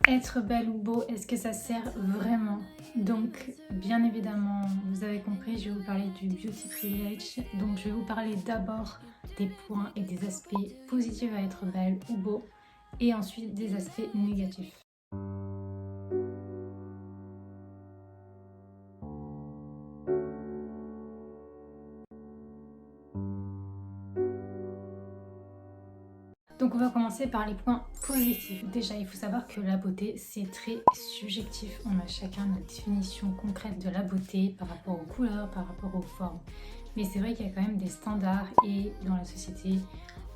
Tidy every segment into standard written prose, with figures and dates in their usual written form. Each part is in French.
Être belle ou beau, est-ce que ça sert vraiment? Donc, bien évidemment, vous avez compris, je vais vous parler du beauty privilege. Donc, je vais vous parler d'abord des points et des aspects positifs à être belle ou beau, et ensuite des aspects négatifs. Donc on va commencer par les points positifs. Déjà, il faut savoir que la beauté, c'est très subjectif. On a chacun notre définition concrète de la beauté par rapport aux couleurs, par rapport aux formes. Mais c'est vrai qu'il y a quand même des standards et dans la société,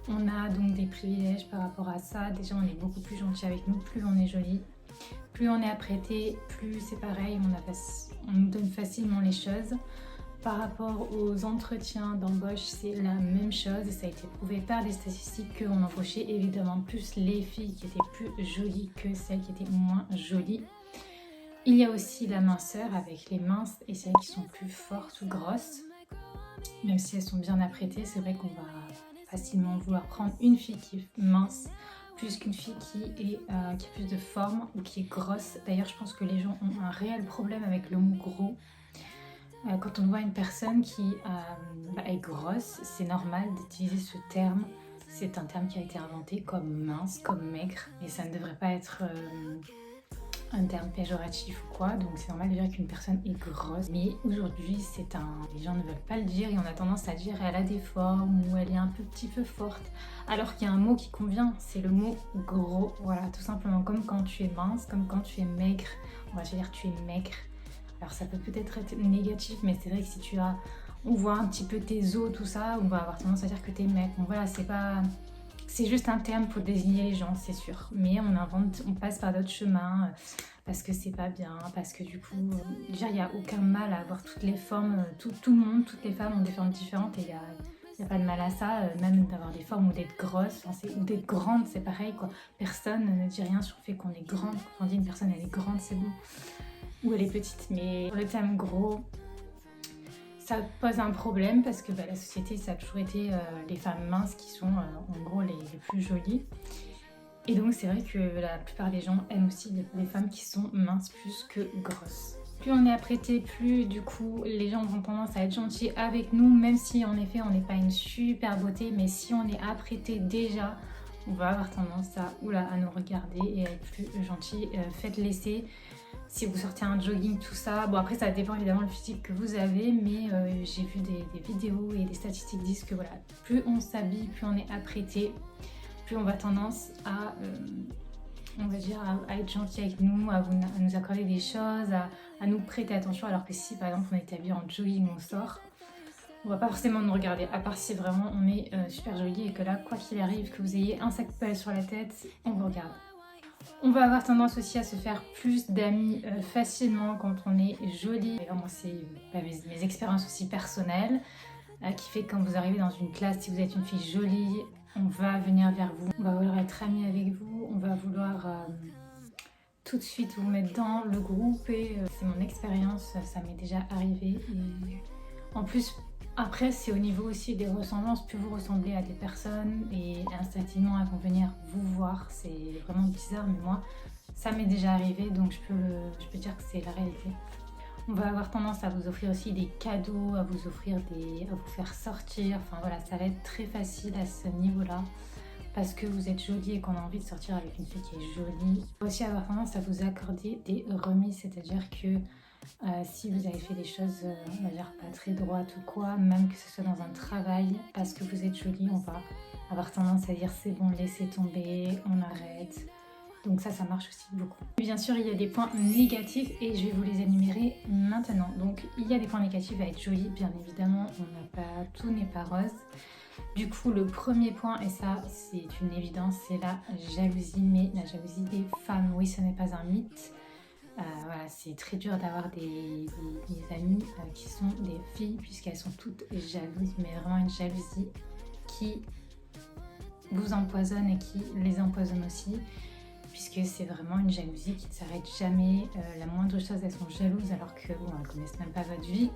on a donc des privilèges par rapport à ça. Déjà, on est beaucoup plus gentil avec nous, plus on est joli. Plus on est apprêté, plus c'est pareil, on nous donne facilement les choses. Par rapport aux entretiens d'embauche, c'est la même chose. Ça a été prouvé par des statistiques qu'on embauchait évidemment plus les filles qui étaient plus jolies que celles qui étaient moins jolies. Il y a aussi la minceur avec les minces et celles qui sont plus fortes ou grosses. Même si elles sont bien apprêtées, c'est vrai qu'on va facilement vouloir prendre une fille qui est mince plus qu'une fille qui a plus de forme ou qui est grosse. D'ailleurs, je pense que les gens ont un réel problème avec le mot gros. Quand on voit une personne qui est grosse, c'est normal d'utiliser ce terme. C'est un terme qui a été inventé comme mince, comme maigre, et ça ne devrait pas être un terme péjoratif ou quoi, donc c'est normal de dire qu'une personne est grosse. Mais aujourd'hui, les gens ne veulent pas le dire et on a tendance à dire elle a des formes ou elle est un petit peu forte, alors qu'il y a un mot qui convient, c'est le mot gros. Voilà, tout simplement, comme quand tu es mince, comme quand tu es maigre, on va te dire tu es maigre. Alors ça peut peut-être être négatif, mais c'est vrai que si on voit un petit peu tes os, tout ça, on va avoir tendance à dire que t'es maigre. Bon voilà, c'est juste un terme pour désigner les gens, c'est sûr. Mais on passe par d'autres chemins parce que c'est pas bien, parce que du coup, déjà il n'y a aucun mal à avoir toutes les formes, tout le monde, toutes les femmes ont des formes différentes et il n'y a pas de mal à ça, même d'avoir des formes ou d'être grosse, ou d'être grande, c'est pareil quoi. Personne ne dit rien sur le fait qu'on est grande. Quand on dit une personne elle est grande, c'est bon. Ou elle est petite, mais le terme gros, ça pose un problème parce que la société, ça a toujours été les femmes minces qui sont en gros les plus jolies. Et donc c'est vrai que la plupart des gens aiment aussi les femmes qui sont minces plus que grosses. Plus on est apprêté, plus du coup les gens ont tendance à être gentils avec nous, même si en effet on n'est pas une super beauté, mais si on est apprêté déjà, on va avoir tendance à nous regarder et à être plus gentil. Faites l'essai. Si vous sortez un jogging, tout ça, bon après ça dépend évidemment le physique que vous avez, mais j'ai vu des vidéos et des statistiques disent que voilà, plus on s'habille, plus on est apprêté, plus on va tendance à, on va dire, à être gentil avec nous, à nous accorder des choses, à nous prêter attention, alors que si par exemple on est habillé en jogging, on sort, on va pas forcément nous regarder, à part si vraiment on est super joli et que là, quoi qu'il arrive, que vous ayez un sac poubelle sur la tête, on vous regarde. On va avoir tendance aussi à se faire plus d'amis facilement quand on est joli. Et vraiment, c'est mes expériences aussi personnelles qui fait que quand vous arrivez dans une classe, si vous êtes une fille jolie, on va venir vers vous, on va vouloir être ami avec vous, on va vouloir tout de suite vous mettre dans le groupe et c'est mon expérience, ça m'est déjà arrivé. Et en plus, après, c'est au niveau aussi des ressemblances. Plus vous ressemblez à des personnes et instinctivement elles vont venir vous voir. C'est vraiment bizarre, mais moi, ça m'est déjà arrivé, donc je peux dire que c'est la réalité. On va avoir tendance à vous offrir aussi des cadeaux, à vous faire sortir. Enfin voilà, ça va être très facile à ce niveau-là parce que vous êtes jolie et qu'on a envie de sortir avec une fille qui est jolie. On va aussi avoir tendance à vous accorder des remises, c'est-à-dire que si vous avez fait des choses, on va dire pas très droites ou quoi, même que ce soit dans un travail, parce que vous êtes jolie, on va avoir tendance à dire c'est bon, laissez tomber, on arrête. Donc ça marche aussi beaucoup. Bien sûr, il y a des points négatifs et je vais vous les énumérer maintenant. Donc il y a des points négatifs à être jolie, bien évidemment, tout n'est pas rose. Du coup, le premier point, et ça c'est une évidence, c'est la jalousie, mais la jalousie des femmes. Oui, ce n'est pas un mythe. Voilà, c'est très dur d'avoir des amies qui sont des filles puisqu'elles sont toutes jalouses, mais vraiment une jalousie qui vous empoisonne et qui les empoisonne aussi, puisque c'est vraiment une jalousie qui ne s'arrête jamais. La moindre chose, elles sont jalouses alors que bon, elles ne connaissent même pas votre vie.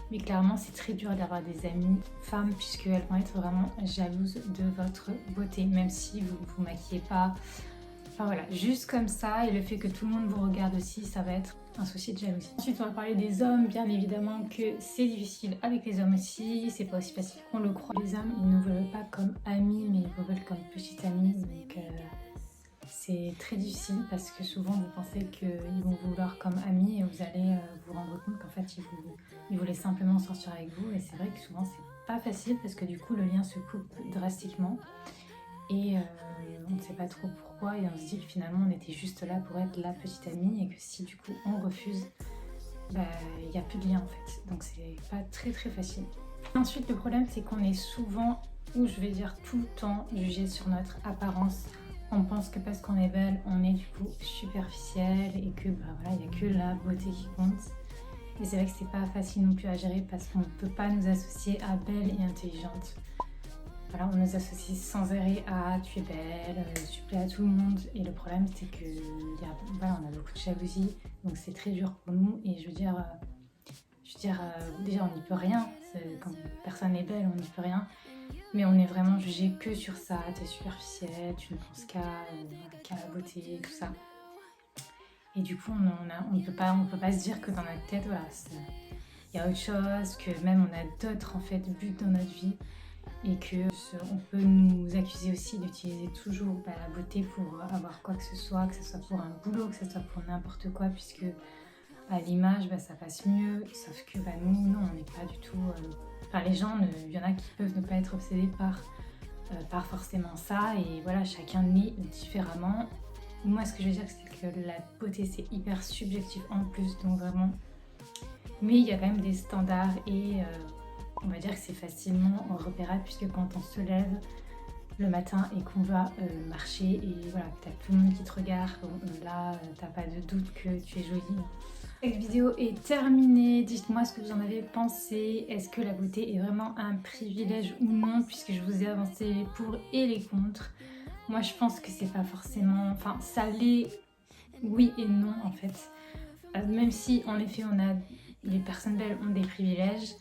Mais clairement, c'est très dur d'avoir des amies femmes puisqu'elles vont être vraiment jalouses de votre beauté, même si vous ne vous maquillez pas. Enfin voilà, juste comme ça, et le fait que tout le monde vous regarde aussi, ça va être un souci de jalousie. Ensuite, on va parler des hommes, bien évidemment que c'est difficile avec les hommes aussi, c'est pas aussi facile qu'on le croit. Les hommes, ils ne vous veulent pas comme amis, mais ils vous veulent comme petite amie, donc c'est très difficile parce que souvent vous pensez qu'ils vont vous vouloir comme amis et vous allez vous rendre compte qu'en fait ils voulaient simplement sortir avec vous, et c'est vrai que souvent c'est pas facile parce que du coup le lien se coupe drastiquement. Et on ne sait pas trop pourquoi, et on se dit que finalement on était juste là pour être la petite amie, et que si du coup on refuse, bah il n'y a plus de lien en fait. Donc c'est pas très facile. Ensuite le problème c'est qu'on est souvent, ou je vais dire tout le temps, jugé sur notre apparence. On pense que parce qu'on est belle, on est du coup superficielle, et que bah voilà, il n'y a que la beauté qui compte. Et c'est vrai que c'est pas facile non plus à gérer parce qu'on ne peut pas nous associer à belle et intelligente. Voilà, on nous associe sans arrêt à tu es belle, tu plais à tout le monde, et le problème c'est que voilà, on a beaucoup de jalousie, donc c'est très dur pour nous. Et je veux dire déjà on n'y peut rien, quand personne n'est belle on n'y peut rien, mais on est vraiment jugé que sur ça. T'es superficielle, tu ne penses qu'à la beauté, tout ça. Et du coup on ne peut pas se dire que dans notre tête voilà, il y a autre chose, que même on a d'autres en fait buts dans notre vie, et que on peut nous accuser aussi d'utiliser toujours la beauté pour avoir quoi que ce soit pour un boulot, que ce soit pour n'importe quoi, puisque à l'image ça passe mieux, sauf que nous non, on n'est pas du tout enfin les gens, il y en a qui peuvent ne pas être obsédés par forcément ça, et voilà, chacun naît différemment. Moi ce que je veux dire c'est que la beauté c'est hyper subjectif en plus, donc vraiment, mais il y a quand même des standards, et on va dire que c'est facilement repérable, puisque quand on se lève le matin et qu'on va marcher, et voilà, que t'as tout le monde qui te regarde, là t'as pas de doute que tu es jolie. Cette vidéo est terminée, dites-moi ce que vous en avez pensé. Est-ce que la beauté est vraiment un privilège ou non, puisque je vous ai avancé les pour et les contre. Moi je pense que c'est pas forcément, enfin ça l'est, oui et non en fait. Même si en effet les personnes belles ont des privilèges,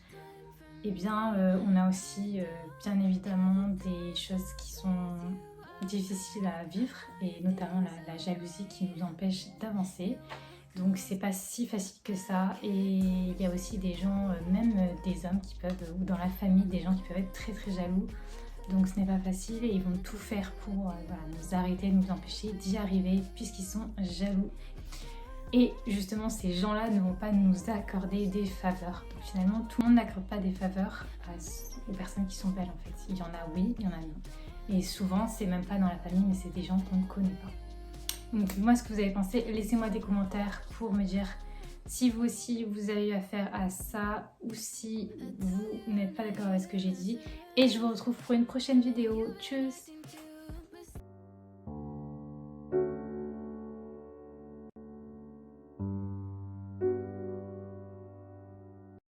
eh bien on a aussi bien évidemment des choses qui sont difficiles à vivre, et notamment la jalousie qui nous empêche d'avancer. Donc c'est pas si facile que ça, et il y a aussi des gens, même des hommes qui peuvent, ou dans la famille, des gens qui peuvent être très jaloux. Donc ce n'est pas facile, et ils vont tout faire pour voilà, nous arrêter, nous empêcher d'y arriver, puisqu'ils sont jaloux. Et justement, ces gens-là ne vont pas nous accorder des faveurs. Donc finalement, tout le monde n'accorde pas des faveurs aux personnes qui sont belles en fait. Il y en a oui, il y en a non. Et souvent, c'est même pas dans la famille, mais c'est des gens qu'on ne connaît pas. Donc moi, ce que vous avez pensé, laissez-moi des commentaires pour me dire si vous aussi vous avez eu affaire à ça, ou si vous n'êtes pas d'accord avec ce que j'ai dit. Et je vous retrouve pour une prochaine vidéo. Tchuss!